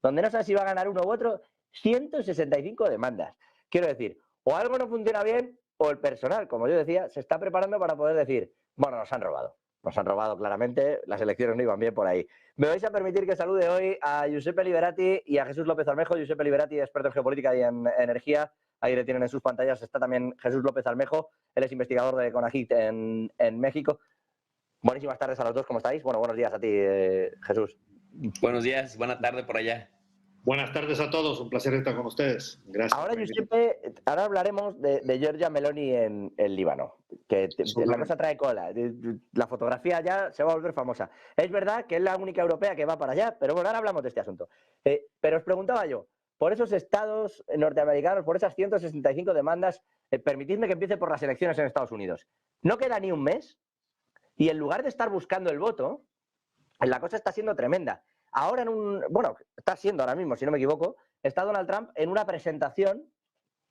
donde no sabes si va a ganar uno u otro, 165 demandas. Quiero decir, o algo no funciona bien o el personal, como yo decía, se está preparando para poder decir, bueno, nos han robado. Nos han robado claramente, las elecciones no iban bien por ahí. Me vais a permitir que salude hoy a Giuseppe Liberati y a Jesús López Almejo. Giuseppe Liberati, experto en geopolítica y en energía. Ahí le tienen en sus pantallas. Está también Jesús López Almejo. Él es investigador de CONAGIT en México. Buenísimas tardes a los dos, ¿cómo estáis? Bueno, buenos días a ti, Jesús. Buenos días, buena tarde por allá. Buenas tardes a todos, un placer estar con ustedes. Gracias. Ahora, Giuseppe, ahora hablaremos de Giorgia Meloni en Líbano, que la cosa trae cola. La fotografía ya se va a volver famosa. Es verdad que es la única europea que va para allá, pero bueno, ahora hablamos de este asunto. Pero os preguntaba yo, por esos estados norteamericanos, por esas 165 demandas, permitidme que empiece por las elecciones en Estados Unidos. No queda ni un mes y en lugar de estar buscando el voto, la cosa está siendo tremenda. Ahora está siendo ahora mismo, si no me equivoco, está Donald Trump en una presentación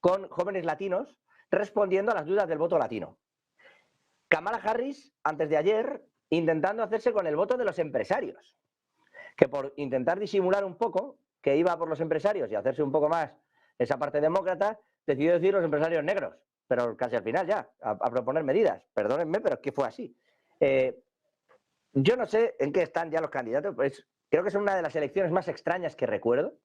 con jóvenes latinos respondiendo a las dudas del voto latino. Kamala Harris, antes de ayer, intentando hacerse con el voto de los empresarios, que por intentar disimular un poco que iba por los empresarios y hacerse un poco más esa parte demócrata, decidió decir los empresarios negros, pero casi al final ya, a proponer medidas. Perdónenme, pero es que fue así. Yo no sé en qué están ya los candidatos, pues creo que son una de las elecciones más extrañas que recuerdo,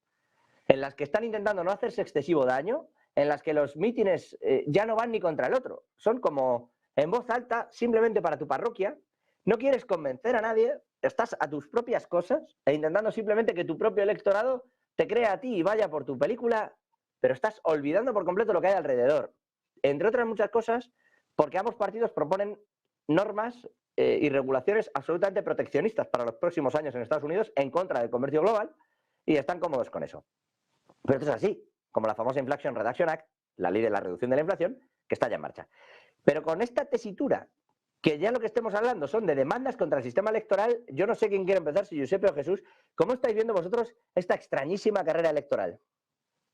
en las que están intentando no hacerse excesivo daño, en las que los mítines ya no van ni contra el otro, son como en voz alta, simplemente para tu parroquia, no quieres convencer a nadie, estás a tus propias cosas e intentando simplemente que tu propio electorado te crea a ti y vaya por tu película, pero estás olvidando por completo lo que hay alrededor. Entre otras muchas cosas, porque ambos partidos proponen normas y regulaciones absolutamente proteccionistas para los próximos años en Estados Unidos en contra del comercio global y están cómodos con eso. Pero esto es así, como la famosa Inflation Reduction Act, la ley de la reducción de la inflación, que está ya en marcha. Pero con esta tesitura, que ya lo que estemos hablando son de demandas contra el sistema electoral, yo no sé quién quiere empezar, si Giuseppe o Jesús. ¿Cómo estáis viendo vosotros esta extrañísima carrera electoral?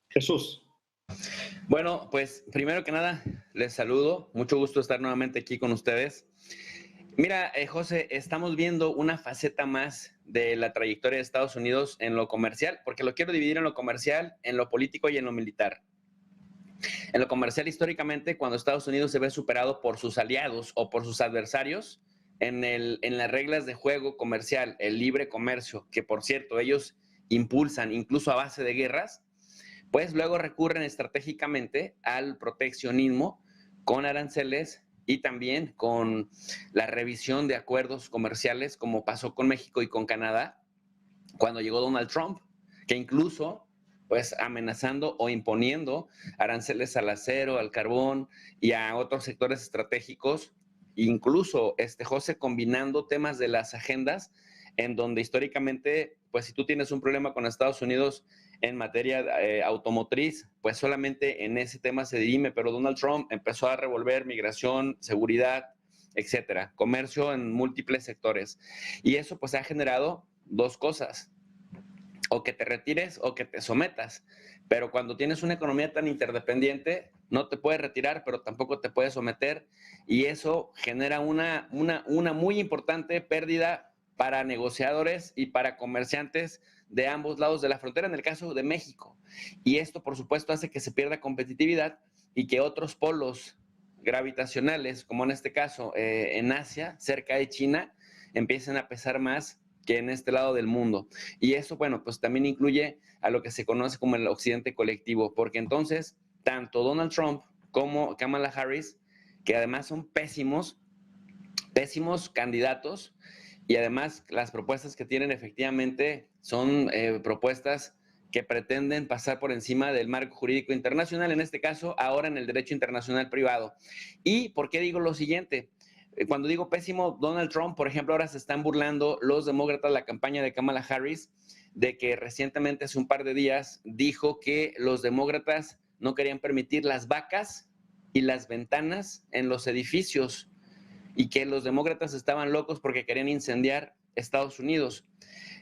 Jesús. Bueno, pues primero que nada, les saludo. Mucho gusto estar nuevamente aquí con ustedes. Mira, José, estamos viendo una faceta más de la trayectoria de Estados Unidos en lo comercial, porque lo quiero dividir en lo comercial, en lo político y en lo militar. En lo comercial, históricamente, cuando Estados Unidos se ve superado por sus aliados o por sus adversarios, en las reglas de juego comercial, el libre comercio, que por cierto ellos impulsan incluso a base de guerras, pues luego recurren estratégicamente al proteccionismo con aranceles y también con la revisión de acuerdos comerciales, como pasó con México y con Canadá, cuando llegó Donald Trump, que incluso pues amenazando o imponiendo aranceles al acero, al carbón y a otros sectores estratégicos, incluso José, combinando temas de las agendas, en donde históricamente, pues si tú tienes un problema con Estados Unidos en materia automotriz, pues solamente en ese tema se dirime, pero Donald Trump empezó a revolver migración, seguridad, etcétera, comercio en múltiples sectores. Y eso pues ha generado dos cosas: o que te retires o que te sometas. Pero cuando tienes una economía tan interdependiente, no te puedes retirar, pero tampoco te puedes someter, y eso genera una muy importante pérdida para negociadores y para comerciantes de ambos lados de la frontera, en el caso de México. Y esto, por supuesto, hace que se pierda competitividad y que otros polos gravitacionales, como en este caso en Asia, cerca de China, empiecen a pesar más que en este lado del mundo. Y eso, bueno, pues también incluye a lo que se conoce como el occidente colectivo, porque entonces tanto Donald Trump como Kamala Harris, que además son pésimos candidatos, y además las propuestas que tienen efectivamente son propuestas que pretenden pasar por encima del marco jurídico internacional, en este caso ahora en el derecho internacional privado. ¿Y por qué digo lo siguiente? Cuando digo pésimo, Donald Trump, por ejemplo, ahora se están burlando los demócratas, la campaña de Kamala Harris, de que recientemente, hace un par de días, dijo que los demócratas no querían permitir las vacas y las ventanas en los edificios y que los demócratas estaban locos porque querían incendiar Estados Unidos.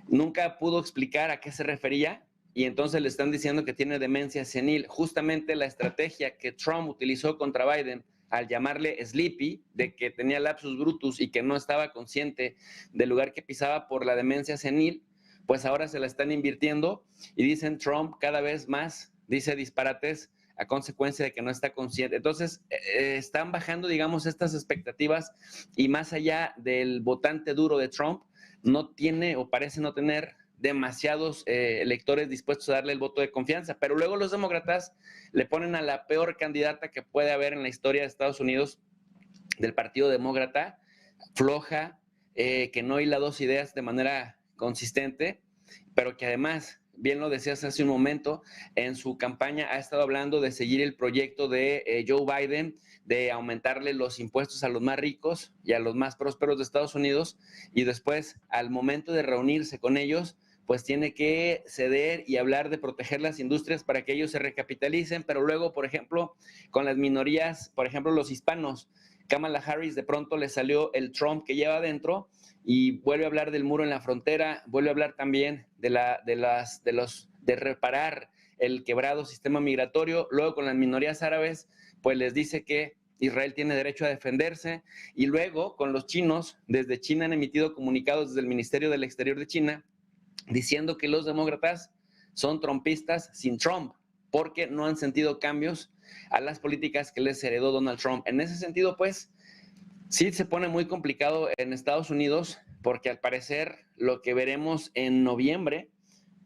Nunca pudo explicar a qué se refería y entonces le están diciendo que tiene demencia senil. Justamente la estrategia que Trump utilizó contra Biden al llamarle Sleepy, de que tenía lapsus brutus y que no estaba consciente del lugar que pisaba por la demencia senil, pues ahora se la están invirtiendo y dicen Trump cada vez más dice disparates a consecuencia de que no está consciente. Entonces, están bajando, digamos, estas expectativas y más allá del votante duro de Trump, no tiene o parece no tener demasiados electores dispuestos a darle el voto de confianza. Pero luego los demócratas le ponen a la peor candidata que puede haber en la historia de Estados Unidos del Partido Demócrata, floja, que no hila dos ideas de manera consistente, pero que además, bien lo decías hace un momento, en su campaña ha estado hablando de seguir el proyecto de Joe Biden, de aumentarle los impuestos a los más ricos y a los más prósperos de Estados Unidos, y después, al momento de reunirse con ellos, pues tiene que ceder y hablar de proteger las industrias para que ellos se recapitalicen, pero luego, por ejemplo, con las minorías, por ejemplo, los hispanos, Kamala Harris de pronto le salió el Trump que lleva adentro y vuelve a hablar del muro en la frontera, vuelve a hablar también de reparar el quebrado sistema migratorio. Luego con las minorías árabes, pues les dice que Israel tiene derecho a defenderse. Y luego con los chinos, desde China han emitido comunicados desde el Ministerio del Exterior de China diciendo que los demócratas son trumpistas sin Trump, porque no han sentido cambios a las políticas que les heredó Donald Trump. En ese sentido, pues, sí se pone muy complicado en Estados Unidos, porque al parecer lo que veremos en noviembre,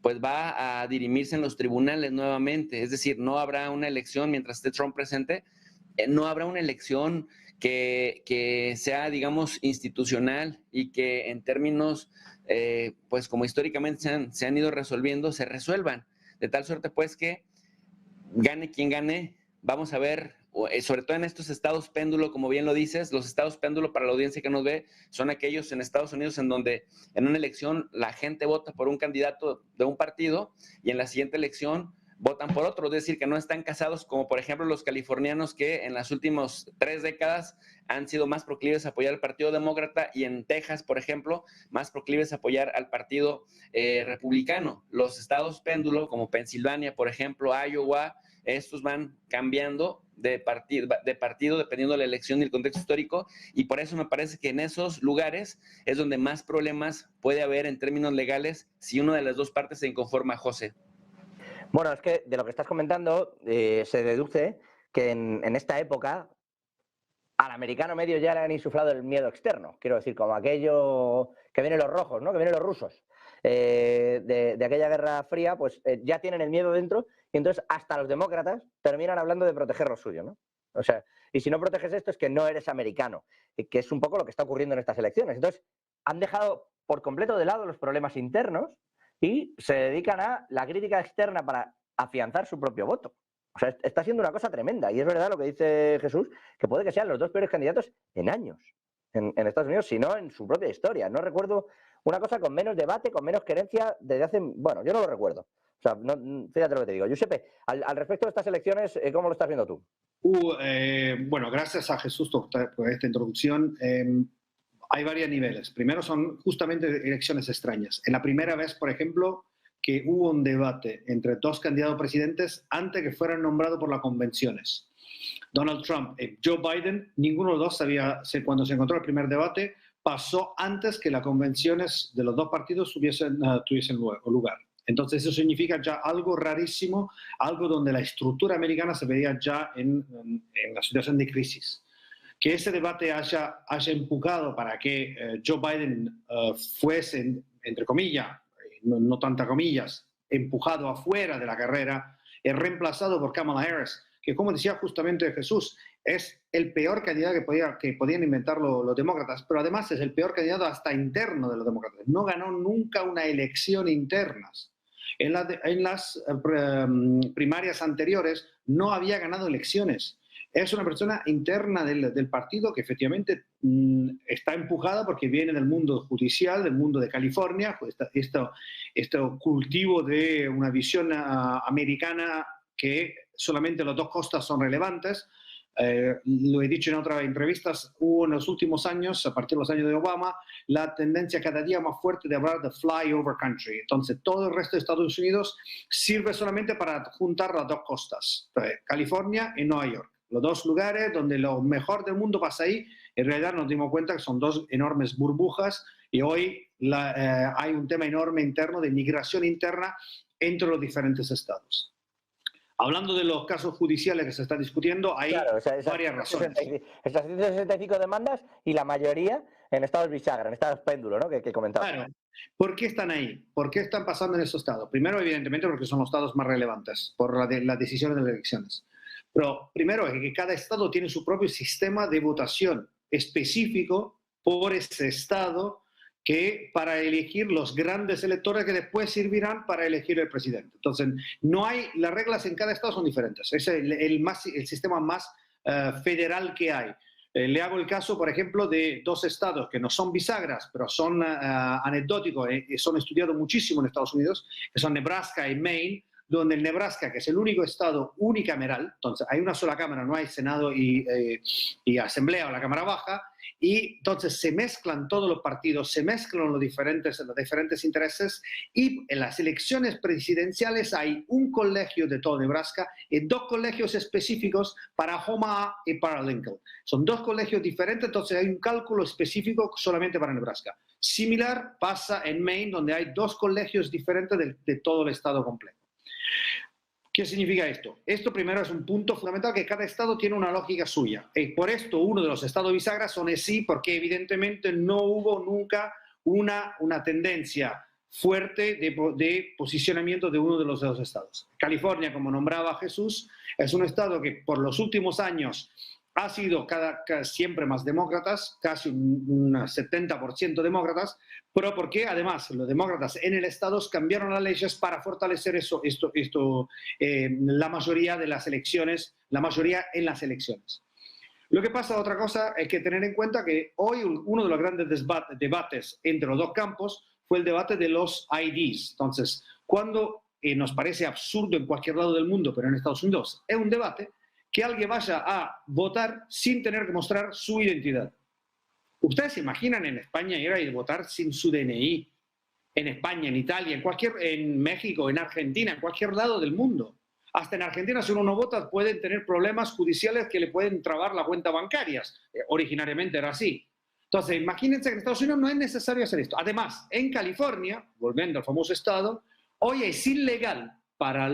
pues va a dirimirse en los tribunales nuevamente. Es decir, no habrá una elección mientras esté Trump presente, no habrá una elección que sea, digamos, institucional y que en términos, pues como históricamente se han ido resolviendo, se resuelvan. De tal suerte, pues, que gane quien gane, vamos a ver, sobre todo en estos estados péndulo, como bien lo dices, los estados péndulo para la audiencia que nos ve son aquellos en Estados Unidos en donde en una elección la gente vota por un candidato de un partido y en la siguiente elección votan por otro, es decir, que no están casados, como por ejemplo los californianos que en las últimas 3 décadas han sido más proclives a apoyar al Partido Demócrata y en Texas, por ejemplo, más proclives a apoyar al Partido Republicano. Los estados péndulo, como Pensilvania, por ejemplo, Iowa, estos van cambiando de partido dependiendo de la elección y el contexto histórico, y por eso me parece que en esos lugares es donde más problemas puede haber en términos legales si una de las dos partes se inconforma, José. Bueno, es que de lo que estás comentando se deduce que en esta época al americano medio ya le han insuflado el miedo externo. Quiero decir, como aquello que vienen los rojos, ¿no? Que vienen los rusos. De aquella Guerra Fría, pues ya tienen el miedo dentro y entonces hasta los demócratas terminan hablando de proteger lo suyo, ¿no? O sea, y si no proteges esto es que no eres americano, que es un poco lo que está ocurriendo en estas elecciones. Entonces, han dejado por completo de lado los problemas internos y se dedican a la crítica externa para afianzar su propio voto. O sea, está siendo una cosa tremenda. Y es verdad lo que dice Jesús, que puede que sean los dos peores candidatos en años en Estados Unidos, si no en su propia historia. No recuerdo una cosa con menos debate, con menos querencia desde hace... Bueno, yo no lo recuerdo. O sea, no, fíjate lo que te digo. Giuseppe, al respecto de estas elecciones, ¿cómo lo estás viendo tú? Bueno, gracias a Jesús por esta introducción. Hay varios niveles. Primero son justamente elecciones extrañas. En la primera vez, por ejemplo, que hubo un debate entre dos candidatos presidentes antes que fueran nombrados por las convenciones. Donald Trump y Joe Biden, ninguno de los dos sabía, cuando se encontró el primer debate, pasó antes que las convenciones de los dos partidos tuviesen lugar. Entonces eso significa ya algo rarísimo, algo donde la estructura americana se veía ya en la situación de crisis. Que ese debate haya empujado para que Joe Biden fuese, entre comillas, no tantas comillas, empujado afuera de la carrera, es reemplazado por Kamala Harris, que como decía justamente Jesús, es el peor candidato que podían inventar los demócratas, pero además es el peor candidato hasta interno de los demócratas. No ganó nunca una elección interna. En las primarias anteriores no había ganado elecciones. Es una persona interna del partido que efectivamente está empujada porque viene del mundo judicial, del mundo de California, este cultivo de una visión americana que solamente las dos costas son relevantes. Lo he dicho en otras entrevistas, hubo en los últimos años, a partir de los años de Obama, la tendencia cada día más fuerte de hablar de flyover country. Entonces, todo el resto de Estados Unidos sirve solamente para juntar las dos costas, California y Nueva York. Los dos lugares donde lo mejor del mundo pasa ahí, en realidad nos dimos cuenta que son dos enormes burbujas Y hoy hay un tema enorme interno de migración interna entre los diferentes estados. Hablando de los casos judiciales que se están discutiendo, hay varias razones. Esas 165 demandas y la mayoría en estados bisagra, en estados péndulo, ¿no? Que comentaba. Claro. ¿Por qué están ahí? ¿Por qué están pasando en esos estados? Primero, evidentemente, porque son los estados más relevantes por las decisiones de las elecciones. Pero primero es que cada estado tiene su propio sistema de votación específico por ese estado que para elegir los grandes electores que después servirán para elegir el presidente. Entonces, las reglas en cada estado son diferentes. Es el sistema más federal que hay. Le hago el caso, por ejemplo, de dos estados que no son bisagras, pero son anecdóticos y son estudiados muchísimo en Estados Unidos, que son Nebraska y Maine, donde el Nebraska, que es el único estado unicameral, entonces hay una sola cámara, no hay Senado y Asamblea o la Cámara Baja, y entonces se mezclan todos los partidos, se mezclan los diferentes intereses, y en las elecciones presidenciales hay un colegio de todo Nebraska y dos colegios específicos para Omaha y para Lincoln. Son dos colegios diferentes, entonces hay un cálculo específico solamente para Nebraska. Similar pasa en Maine, donde hay dos colegios diferentes de todo el estado completo. ¿Qué significa esto? Esto primero es un punto fundamental, que cada estado tiene una lógica suya. Y por esto uno de los estados bisagras son así, porque evidentemente no hubo nunca una tendencia fuerte de posicionamiento de uno de los dos estados. California, como nombraba Jesús, es un estado que por los últimos años ha sido siempre más demócratas, casi un 70% demócratas, pero porque además los demócratas en el estado cambiaron las leyes para fortalecer la mayoría de las elecciones, la mayoría en las elecciones. Lo que pasa, otra cosa, es que tener en cuenta que hoy uno de los grandes debates entre los dos campos fue el debate de los IDs. Entonces, cuando nos parece absurdo en cualquier lado del mundo, pero en Estados Unidos es un debate, que alguien vaya a votar sin tener que mostrar su identidad. ¿Ustedes se imaginan en España ir a votar sin su DNI? En España, en Italia, en México, en Argentina, en cualquier lado del mundo. Hasta en Argentina, si uno no vota, pueden tener problemas judiciales que le pueden trabar las cuentas bancarias. Originariamente era así. Entonces, imagínense que en Estados Unidos no es necesario hacer esto. Además, en California, volviendo al famoso estado, hoy es ilegal para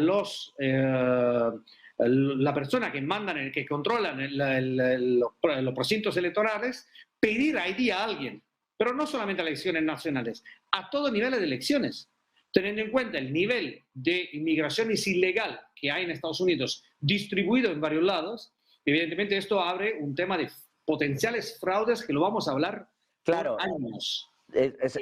la persona que mandan, que controlan los precintos electorales, pedir ID a alguien, pero no solamente a elecciones nacionales, a todo nivel de elecciones, teniendo en cuenta el nivel de inmigración ilegal que hay en Estados Unidos, distribuido en varios lados. Evidentemente esto abre un tema de potenciales fraudes que lo vamos a hablar por años.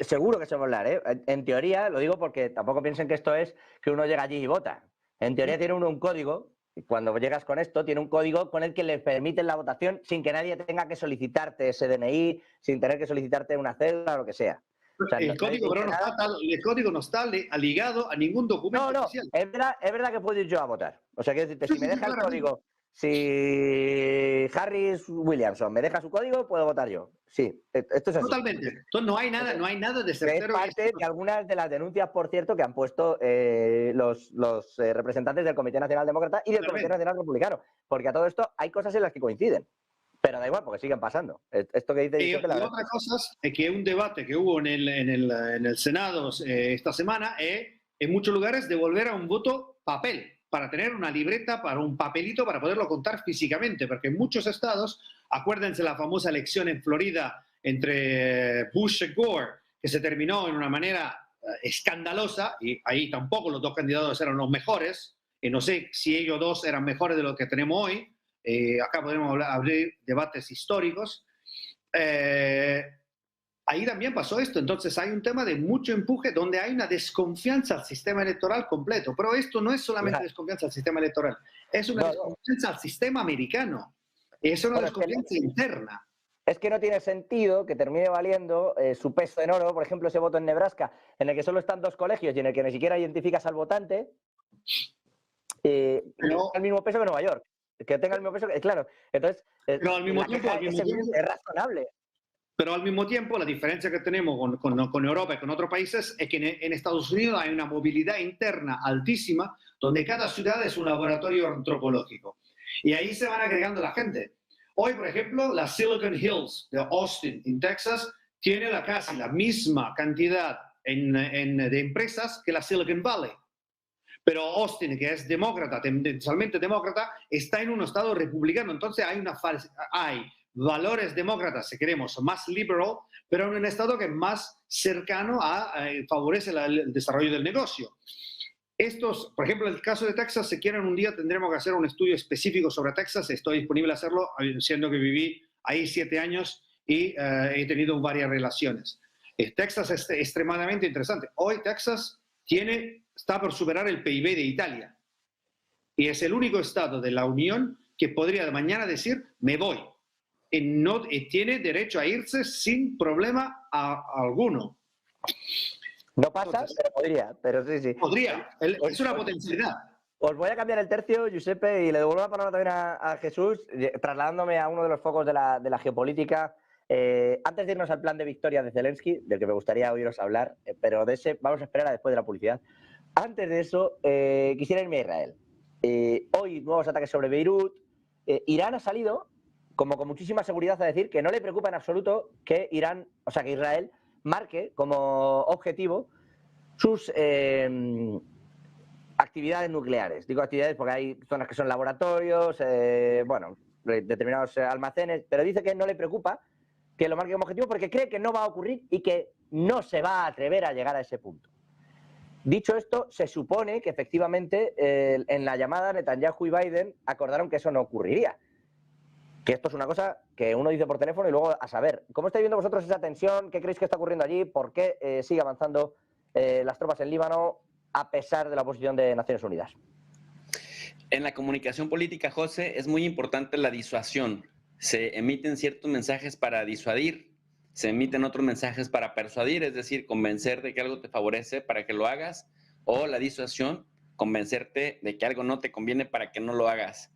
Seguro que se va a hablar, ¿eh? En teoría, lo digo porque tampoco piensen que esto es que uno llega allí y vota. En teoría tiene uno un código. Cuando llegas con esto, tiene un código con el que le permiten la votación sin que nadie tenga que solicitarte ese DNI, sin tener que solicitarte una cédula o lo que sea. O sea, el código no está ligado a ningún documento oficial. Es verdad que puedo ir yo a votar. O sea, quiero decirte, si me deja el código, si Harris Williamson me deja su código, puedo votar yo. Sí, esto es así. Totalmente. Entonces no hay nada de certero. Es parte de algunas de las denuncias, por cierto, que han puesto los representantes del Comité Nacional Demócrata y del Comité Nacional Republicano. Porque a todo esto hay cosas en las que coinciden. Pero da igual, porque siguen pasando. Esto que dice... Y otra cosa es que un debate que hubo en el Senado esta semana es, en muchos lugares, de volver a un voto papel, para tener una libreta, para un papelito, para poderlo contar físicamente. Porque en muchos estados, acuérdense la famosa elección en Florida entre Bush y Gore, que se terminó en una manera escandalosa, y ahí tampoco los dos candidatos eran los mejores, y no sé si ellos dos eran mejores de lo que tenemos hoy. Acá podemos abrir debates históricos. Ahí también pasó esto. Entonces hay un tema de mucho empuje donde hay una desconfianza al sistema electoral completo. Pero esto no es solamente desconfianza al sistema electoral, es una desconfianza al sistema americano. Es una desconfianza interna. Es que no tiene sentido que termine valiendo su peso en oro, por ejemplo, ese voto en Nebraska, en el que solo están dos colegios y en el que ni siquiera identificas al votante, pero al mismo peso que Nueva York. Que tenga el mismo peso, claro. Entonces, pero al mismo tiempo, es razonable. Pero al mismo tiempo, la diferencia que tenemos con Europa y con otros países es que en Estados Unidos hay una movilidad interna altísima, donde cada ciudad es un laboratorio antropológico. Y ahí se van agregando la gente. Hoy, por ejemplo, las Silicon Hills de Austin, en Texas, tiene casi la misma cantidad de empresas que la Silicon Valley. Pero Austin, que es demócrata, tendencialmente demócrata, está en un estado republicano. Entonces hay valores demócratas, si queremos, más liberal, pero en un estado que es más cercano favorece el desarrollo del negocio. Por ejemplo, el caso de Texas, si quieren un día tendremos que hacer un estudio específico sobre Texas. Estoy disponible a hacerlo, siendo que viví ahí 7 años y he tenido varias relaciones. Texas es extremadamente interesante. Hoy Texas está por superar el PIB de Italia y es el único estado de la Unión que podría de mañana decir me voy y tiene derecho a irse sin problema alguno. No pasa, entonces, pero podría, pero sí, sí. Podría, es una potencialidad. Os voy a cambiar el tercio, Giuseppe, y le devuelvo la palabra también a Jesús, trasladándome a uno de los focos de la geopolítica. Antes de irnos al plan de victoria de Zelensky, del que me gustaría oíros hablar, pero de ese vamos a esperar a después de la publicidad. Antes de eso, quisiera irme a Israel. Hoy, nuevos ataques sobre Beirut. Irán ha salido, como con muchísima seguridad, a decir que no le preocupa en absoluto que Israel marque como objetivo sus actividades nucleares. Digo actividades porque hay zonas que son laboratorios, determinados almacenes, pero dice que no le preocupa que lo marque como objetivo porque cree que no va a ocurrir y que no se va a atrever a llegar a ese punto. Dicho esto, se supone que efectivamente en la llamada Netanyahu y Biden acordaron que eso no ocurriría. Que esto es una cosa que uno dice por teléfono y luego a saber. ¿Cómo estáis viendo vosotros esa tensión? ¿Qué creéis que está ocurriendo allí? ¿Por qué sigue avanzando las tropas en Líbano a pesar de la oposición de Naciones Unidas? En la comunicación política, José, es muy importante la disuasión. Se emiten ciertos mensajes para disuadir, se emiten otros mensajes para persuadir, es decir, convencer de que algo te favorece para que lo hagas, o la disuasión, convencerte de que algo no te conviene para que no lo hagas.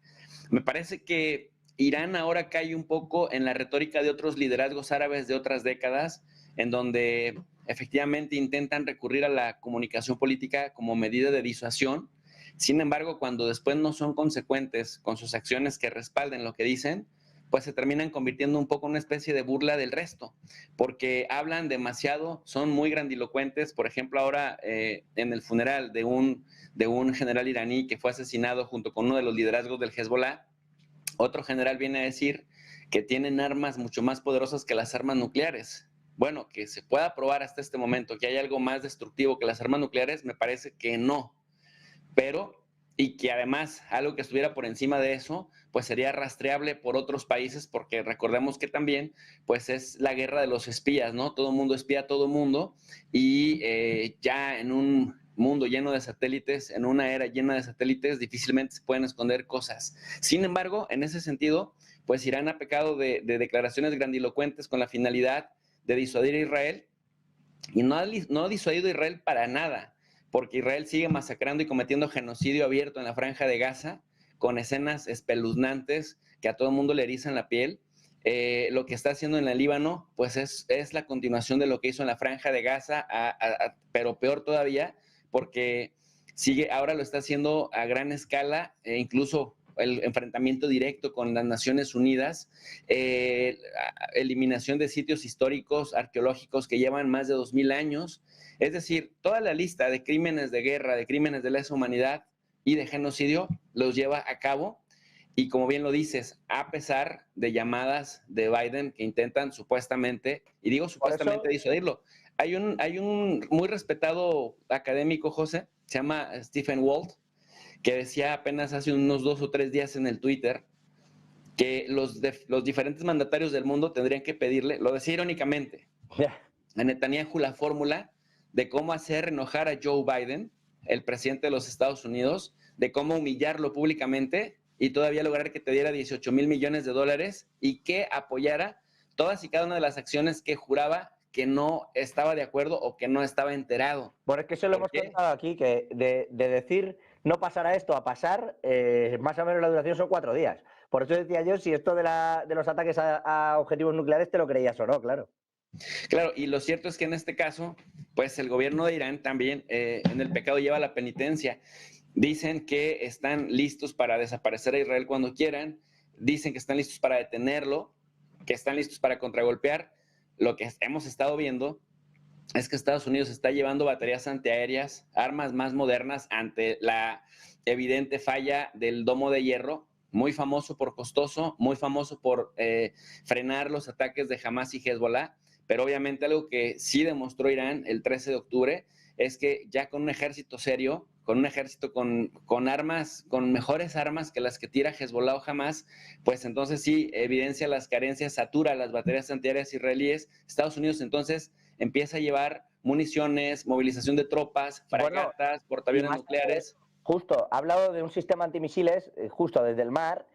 Me parece que Irán ahora cae un poco en la retórica de otros liderazgos árabes de otras décadas, en donde efectivamente intentan recurrir a la comunicación política como medida de disuasión. Sin embargo, cuando después no son consecuentes con sus acciones que respalden lo que dicen, pues se terminan convirtiendo un poco en una especie de burla del resto, porque hablan demasiado, son muy grandilocuentes. Por ejemplo, ahora en el funeral de un general iraní que fue asesinado junto con uno de los liderazgos del Hezbollah, otro general viene a decir que tienen armas mucho más poderosas que las armas nucleares. Bueno, que se pueda probar hasta este momento que hay algo más destructivo que las armas nucleares, me parece que no. Pero, y que además algo que estuviera por encima de eso, pues sería rastreable por otros países, porque recordemos que también, pues es la guerra de los espías, ¿no? Todo el mundo espía a todo el mundo y ya en un mundo lleno de satélites, en una era llena de satélites, difícilmente se pueden esconder cosas. Sin embargo, en ese sentido, pues Irán ha pecado de declaraciones grandilocuentes con la finalidad de disuadir a Israel y no ha disuadido a Israel para nada, porque Israel sigue masacrando y cometiendo genocidio abierto en la Franja de Gaza con escenas espeluznantes que a todo el mundo le erizan la piel. Lo que está haciendo en el Líbano, pues es la continuación de lo que hizo en la Franja de Gaza, pero peor todavía, porque ahora lo está haciendo a gran escala, incluso el enfrentamiento directo con las Naciones Unidas, eliminación de sitios históricos, arqueológicos que llevan más de 2000 años. Es decir, toda la lista de crímenes de guerra, de crímenes de lesa humanidad y de genocidio los lleva a cabo. Y como bien lo dices, a pesar de llamadas de Biden que intentan supuestamente, y digo supuestamente disuadirlo. Hay un muy respetado académico, José, se llama Stephen Walt, que decía apenas hace unos 2 o 3 días en el Twitter que los diferentes mandatarios del mundo tendrían que pedirle, lo decía irónicamente, a Netanyahu la fórmula de cómo hacer enojar a Joe Biden, el presidente de los Estados Unidos, de cómo humillarlo públicamente y todavía lograr que te diera $18 mil millones y que apoyara todas y cada una de las acciones que juraba que no estaba de acuerdo o que no estaba enterado. Bueno, es que eso lo hemos contado aquí, que de decir no pasará esto a pasar, más o menos la duración son 4 días. Por eso decía yo, si esto de los ataques a objetivos nucleares te lo creías o no, claro. Claro, y lo cierto es que en este caso, pues el gobierno de Irán también en el pecado lleva la penitencia. Dicen que están listos para desaparecer a Israel cuando quieran, dicen que están listos para detenerlo, que están listos para contragolpear, lo que hemos estado viendo es que Estados Unidos está llevando baterías antiaéreas, armas más modernas ante la evidente falla del domo de hierro, muy famoso por costoso, muy famoso por frenar los ataques de Hamas y Hezbollah, pero obviamente algo que sí demostró Irán el 13 de octubre es que ya con un ejército serio, con un ejército con armas, con mejores armas que las que tira Hezbollah o Hamas, pues entonces sí evidencia las carencias, satura las baterías antiaéreas israelíes. Estados Unidos entonces empieza a llevar municiones, movilización de tropas, fragatas, portaaviones nucleares. Justo, ha hablado de un sistema antimisiles justo desde el mar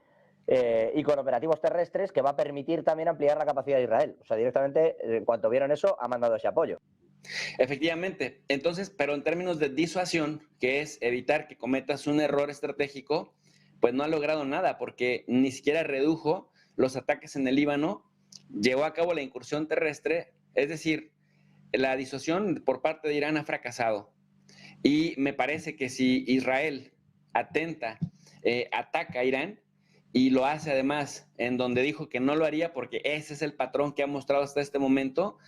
y con operativos terrestres que va a permitir también ampliar la capacidad de Israel. O sea, directamente, en cuanto vieron eso, ha mandado ese apoyo. Efectivamente. Entonces, pero en términos de disuasión, que es evitar que cometas un error estratégico, pues no ha logrado nada, porque ni siquiera redujo los ataques en el Líbano, llevó a cabo la incursión terrestre, es decir, la disuasión por parte de Irán ha fracasado. Y me parece que si Israel ataca a Irán, y lo hace además en donde dijo que no lo haría porque ese es el patrón que ha mostrado hasta este momento,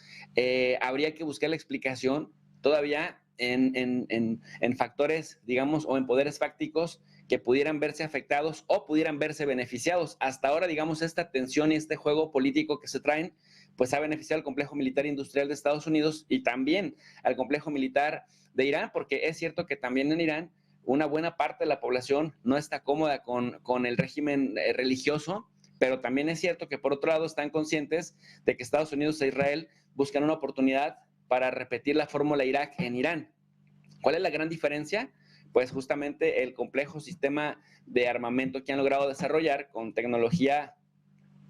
habría que buscar la explicación todavía en factores, digamos, o en poderes fácticos que pudieran verse afectados o pudieran verse beneficiados. Hasta ahora, digamos, esta tensión y este juego político que se traen, pues ha beneficiado al complejo militar industrial de Estados Unidos y también al complejo militar de Irán, porque es cierto que también en Irán una buena parte de la población no está cómoda con el régimen religioso, pero también es cierto que por otro lado están conscientes de que Estados Unidos e Israel buscan una oportunidad para repetir la fórmula Irak en Irán. ¿Cuál es la gran diferencia? Pues justamente el complejo sistema de armamento que han logrado desarrollar con tecnología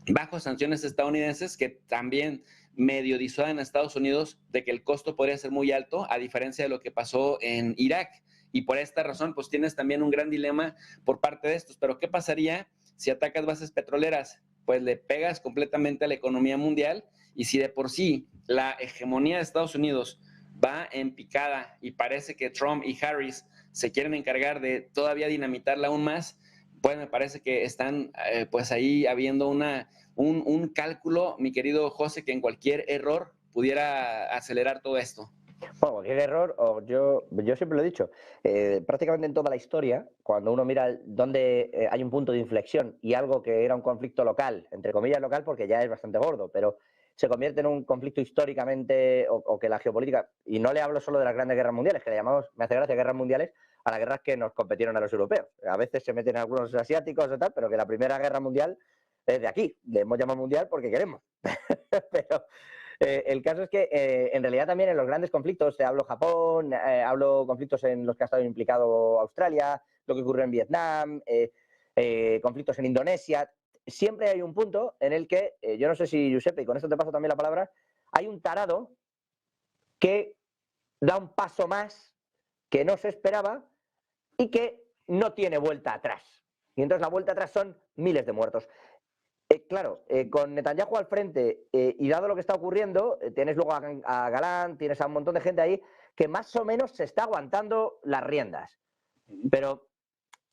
bajo sanciones estadounidenses que también medio disuaden a Estados Unidos de que el costo podría ser muy alto, a diferencia de lo que pasó en Irak. Y por esta razón, pues tienes también un gran dilema por parte de estos. Pero ¿qué pasaría si atacas bases petroleras? Pues le pegas completamente a la economía mundial y si de por sí la hegemonía de Estados Unidos va en picada y parece que Trump y Harris se quieren encargar de todavía dinamitarla aún más, pues me parece que están pues ahí habiendo un cálculo, mi querido José, que en cualquier error pudiera acelerar todo esto. Bueno, cualquier error, yo siempre lo he dicho, prácticamente en toda la historia, cuando uno mira dónde hay un punto de inflexión y algo que era un conflicto local, entre comillas local porque ya es bastante gordo, pero se convierte en un conflicto históricamente o que la geopolítica, y no le hablo solo de las grandes guerras mundiales, que le llamamos, me hace gracia, guerras mundiales, a las guerras que nos competieron a los europeos. A veces se meten algunos asiáticos o tal, pero que la primera guerra mundial es de aquí, le hemos llamado mundial porque queremos. Pero el caso es que en realidad también en los grandes conflictos, hablo Japón, hablo conflictos en los que ha estado implicado Australia, lo que ocurrió en Vietnam, conflictos en Indonesia, siempre hay un punto en el que, yo no sé si Giuseppe, y con esto te paso también la palabra, hay un tarado que da un paso más que no se esperaba y que no tiene vuelta atrás. Y entonces la vuelta atrás son miles de muertos. Claro, con Netanyahu al frente y dado lo que está ocurriendo, tienes luego a Galán, tienes a un montón de gente ahí que más o menos se está aguantando las riendas. Pero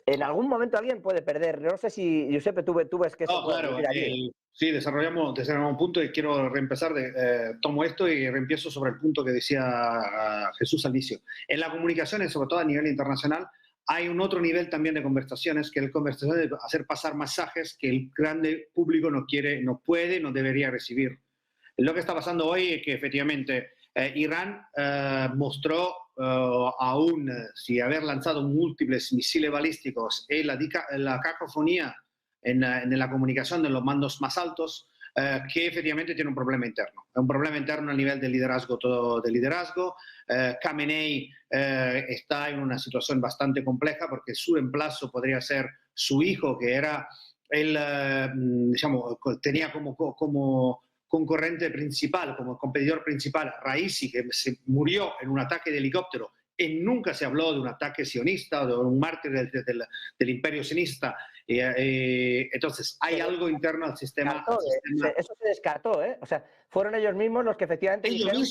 en algún momento alguien puede perder. No sé si, Giuseppe, tú ves que... No, claro, sí, desarrollamos un punto y quiero reempezar, tomo esto y reempiezo sobre el punto que decía Jesús al inicio. En la comunicación, sobre todo a nivel internacional, hay un otro nivel también de conversaciones, que es el conversación de hacer pasar mensajes que el grande público no quiere, no puede, no debería recibir. Lo que está pasando hoy es que efectivamente Irán mostró, aún sin haber lanzado múltiples misiles balísticos, la cacofonía en la comunicación de los mandos más altos, que efectivamente tiene un problema interno. Es un problema interno a nivel de liderazgo, Khamenei está en una situación bastante compleja porque su reemplazo podría ser su hijo, que era tenía como concurrente principal, como competidor principal, Raisi, que se murió en un ataque de helicóptero. Y nunca se habló de un ataque sionista o de un mártir del imperio sionista. Entonces, hay algo interno al sistema. Eso se descartó, ¿eh? O sea, fueron ellos mismos los que efectivamente dijeron...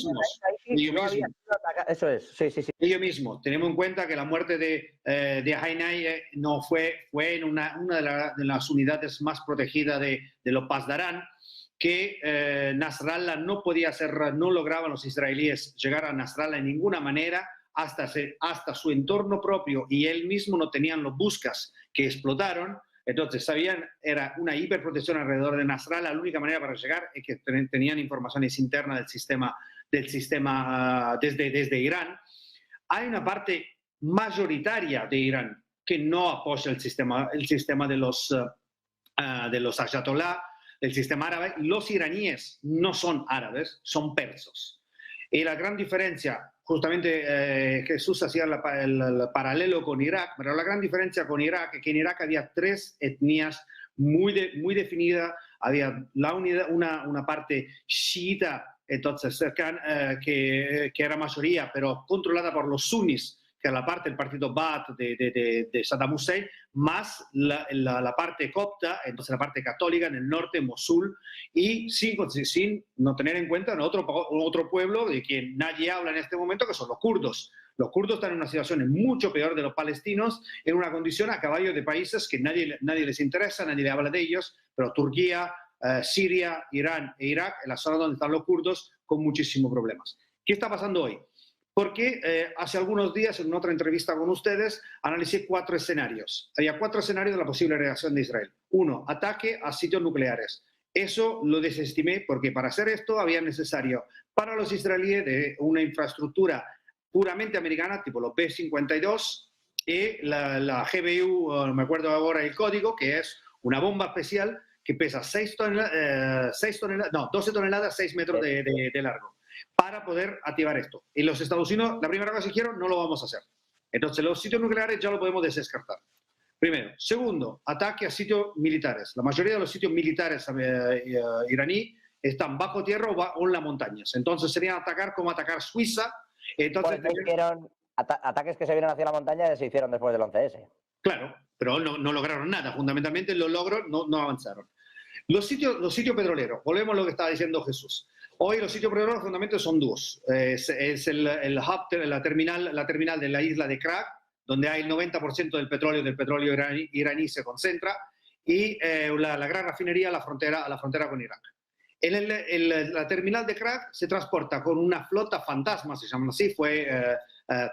Eso es, sí. Ellos mismos. Tenemos en cuenta que la muerte de Hainai no fue en una de las unidades más protegidas de los Pasdarán, que Nasrallah no podía ser, no lograban los israelíes llegar a Nasrallah de ninguna manera hasta su entorno propio, y él mismo no tenían los buscas que explotaron. Entonces sabían, era una hiperprotección alrededor de Nasrallah. La única manera para llegar es que tenían informaciones internas del sistema desde Irán. Hay una parte mayoritaria de Irán que no apoya el sistema de los ayatolá, el sistema árabe. Los iraníes no son árabes, son persos. Y la gran diferencia, justamente Jesús hacía el paralelo con Irak, pero la gran diferencia con Irak es que en Irak había tres etnias muy definidas. Había una parte chiita, entonces que era mayoría, pero controlada por los sunnis, que era la parte del partido Baath de Saddam Hussein, más la parte copta, entonces la parte católica en el norte, Mosul, y sin no tener en cuenta otro pueblo de quien nadie habla en este momento, que son los kurdos. Los kurdos están en una situación mucho peor de los palestinos, en una condición a caballo de países que nadie les interesa, nadie le habla de ellos, pero Turquía, Siria, Irán e Irak, en la zona donde están los kurdos, con muchísimos problemas. ¿Qué está pasando hoy? Porque hace algunos días, en otra entrevista con ustedes, analicé 4 escenarios. Había 4 escenarios de la posible reacción de Israel. 1, ataque a sitios nucleares. Eso lo desestimé porque para hacer esto había necesario para los israelíes de una infraestructura puramente americana, tipo los B-52, y la GBU, no me acuerdo ahora el código, que es una bomba especial que pesa 12 toneladas, 6 metros de largo, para poder activar esto. Y los Estados Unidos, la primera cosa que dijeron, no lo vamos a hacer. Entonces, los sitios nucleares ya lo podemos descartar. Primero. Segundo, ataque a sitios militares. La mayoría de los sitios militares iraní están bajo tierra o en las montañas. Entonces, sería atacar como atacar Suiza. Entonces, ataques que se vieron hacia la montaña se hicieron después del 11S. Claro, pero no lograron nada. Fundamentalmente, los logros no avanzaron. Los sitios petroleros. Volvemos a lo que estaba diciendo Jesús. Hoy los sitios petroleros fundamentalmente son dos. Es el hub, la terminal de la isla de Krak, donde hay el 90% del petróleo iraní se concentra, y la gran refinería a la frontera con Irak. La terminal de Krak se transporta con una flota fantasma, se llama así, fue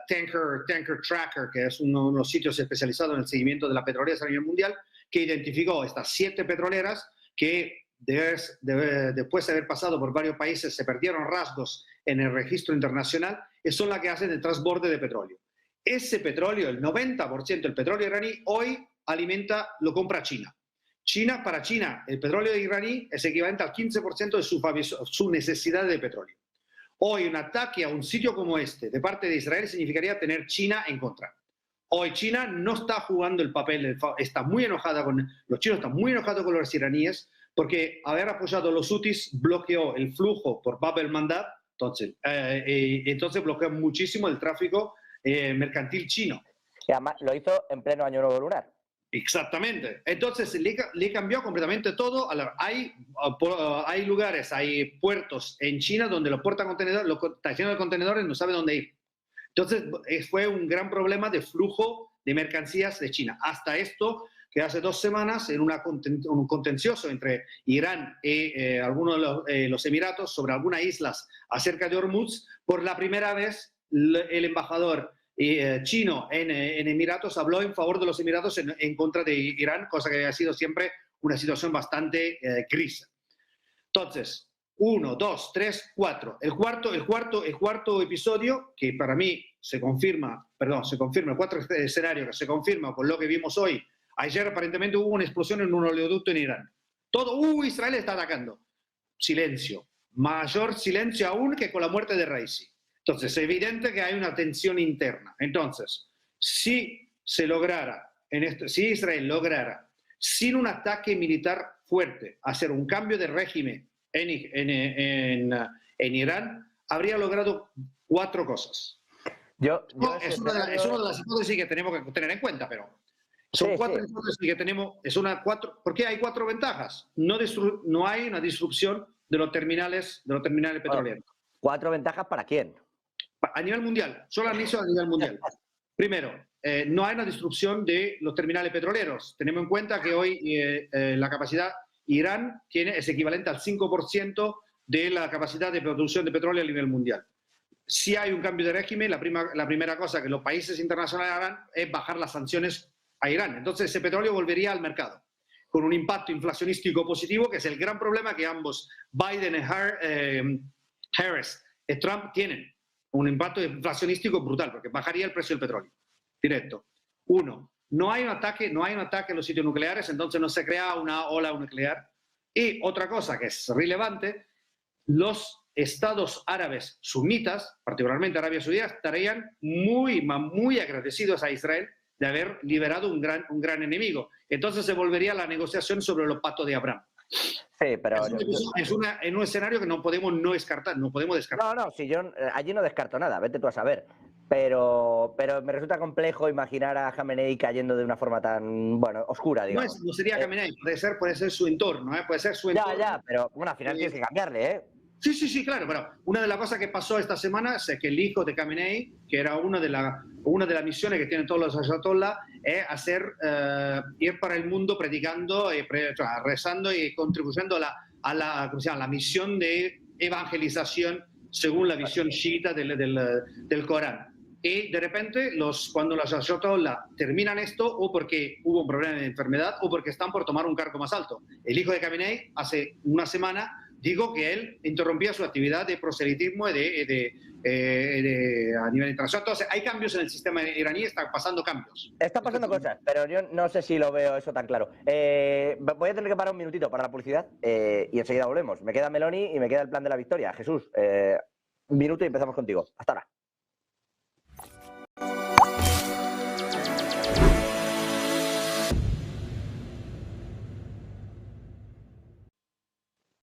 Tanker Tracker, que es uno de los sitios especializados en el seguimiento de las petroleras a nivel mundial, que identificó estas 7 petroleras que después de haber pasado por varios países se perdieron rasgos en el registro internacional, y son las que hacen el transborde de petróleo. Ese petróleo, el 90% del petróleo iraní, hoy lo compra China. Para China, el petróleo iraní es equivalente al 15% de su necesidad de petróleo. Hoy un ataque a un sitio como este de parte de Israel significaría tener China en contra. Hoy China no está jugando el papel, está muy enojada los chinos están muy enojados con los iraníes, porque haber apoyado a los hutis bloqueó el flujo por Bab el-Mandab, entonces bloqueó muchísimo el tráfico mercantil chino. Y además lo hizo en pleno año nuevo lunar. Exactamente. Entonces le cambió completamente todo. Hay lugares, hay puertos en China donde los estaciones de contenedores no saben dónde ir. Entonces fue un gran problema de flujo de mercancías de China. Hasta esto, que hace 2 semanas, en un contencioso entre Irán y algunos de los Emiratos sobre algunas islas acerca de Hormuz, por la primera vez el embajador chino en Emiratos habló en favor de los Emiratos en contra de Irán, cosa que había sido siempre una situación bastante gris. Entonces, 1, 2, 3, 4. El cuarto episodio, que para mí el cuarto escenario que se confirma con lo que vimos hoy. Ayer aparentemente hubo una explosión en un oleoducto en Irán. Israel está atacando. Silencio. Mayor silencio aún que con la muerte de Raisi. Entonces, es evidente que hay una tensión interna. Entonces, si Israel lograra, sin un ataque militar fuerte, hacer un cambio de régimen en Irán, habría logrado 4 cosas. Es una de las hipótesis que tenemos que tener en cuenta, pero son 4 hipótesis que tenemos. ¿Por qué hay 4 ventajas? No hay una disrupción de los terminales petroleros. 4 ventajas para quién? A nivel mundial, solo analizo a nivel mundial. Primero, no hay una disrupción de los terminales petroleros. Tenemos en cuenta que hoy la capacidad Irán es equivalente al 5% de la capacidad de producción de petróleo a nivel mundial. Si hay un cambio de régimen, la primera cosa que los países internacionales harán es bajar las sanciones a Irán. Entonces ese petróleo volvería al mercado, con un impacto inflacionístico positivo, que es el gran problema que ambos, Biden y Harris y Trump, tienen. Un impacto inflacionístico brutal, porque bajaría el precio del petróleo. Directo. Uno, no hay un ataque a los sitios nucleares, entonces no se crea una ola nuclear. Y otra cosa que es relevante, los estados árabes sunitas, particularmente Arabia Saudita, estarían muy agradecidos a Israel de haber liberado un gran enemigo. Entonces se volvería a la negociación sobre los pactos de Abraham. Sí, pero... Es un escenario que no podemos descartar. No, si yo allí no descarto nada, vete tú a saber. Pero me resulta complejo imaginar a Khamenei cayendo de una forma tan, oscura, digamos. No sería Khamenei, puede ser su entorno, puede ser su entorno. Ya, pero bueno, al final tienes que cambiarle, ¿eh? Sí, claro, pero una de las cosas que pasó esta semana es que el hijo de Khamenei, que era una de las misiones que tienen todos los ayatollah, es ir para el mundo predicando, rezando y contribuyendo a la misión de evangelización según la visión chiita del Corán. Y de repente, cuando los ayatollah terminan esto, o porque hubo un problema de enfermedad, o porque están por tomar un cargo más alto. El hijo de Khamenei, hace una semana, digo que él interrumpía su actividad de proselitismo a nivel internacional. Entonces, hay cambios en el sistema iraní, están pasando cambios. Están pasando cosas, pero yo no sé si lo veo eso tan claro. Voy a tener que parar un minutito para la publicidad y enseguida volvemos. Me queda Meloni y me queda el plan de la victoria. Jesús, un minuto y empezamos contigo. Hasta ahora.